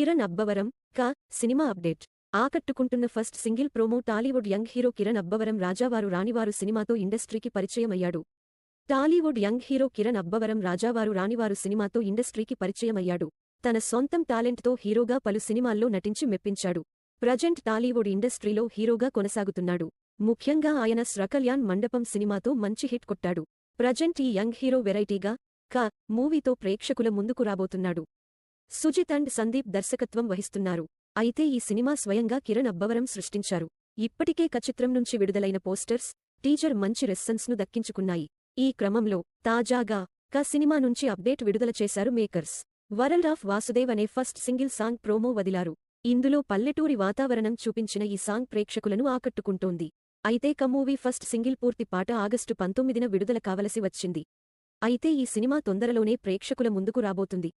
Kiran Abbavaram cinema update. ఆకట్టుకుంటున్న first single promo. Tollywood young hero Kiran Abbavaram Rajavaru Ranivaru సినిమాతో ఇండస్ట్రీకి పరిచయమయ్యాడు. Tollywood young hero Kiran Abbavaram Rajavaru Ranivaru సినిమాతో ఇండస్ట్రీకి పరిచయమయ్యాడు. తన సొంతం టాలెంట్తో హీరోగా పలు సినిమాల్లో నటించి మెప్పించాడు. ప్రజెంట్ టాలీవుడ్ ఇండస్ట్రీలో హీరోగా కొనసాగుతున్నాడు. ముఖ్యంగా ఆయన శ్రకల్యాణ్ మండపం సినిమాతో మంచి హిట్ కొట్టాడు. ప్రజెంట్ ఈ యంగ్ హీరో వెరైటీగా మూవీతో ప్రేక్షకుల ముందుకు రాబోతున్నాడు. సుజిత్ అండ్ సందీప్ దర్శకత్వం వహిస్తున్నారు. అయితే ఈ సినిమా స్వయంగా కిరణ్ అబ్బవరం సృష్టించారు. ఇప్పటికే చిత్రం నుంచి విడుదలైన పోస్టర్స్, టీజర్ మంచి రెస్పాన్స్ను దక్కించుకున్నాయి. ఈ క్రమంలో తాజాగా సినిమా నుంచి అప్డేట్ విడుదల చేశారు మేకర్స్. వరల్డ్ ఆఫ్ వాసుదేవ్ అనే ఫస్ట్ సింగిల్ సాంగ్ ప్రోమో వదిలారు. ఇందులో పల్లెటూరి వాతావరణం చూపించిన ఈ సాంగ్ ప్రేక్షకులను ఆకట్టుకుంటోంది. అయితే మూవీ ఫస్ట్ సింగిల్ పూర్తి పాట ఆగస్టు 19న విడుదల కావలసి వచ్చింది. అయితే ఈ సినిమా తొందరలోనే ప్రేక్షకుల ముందుకు రాబోతుంది.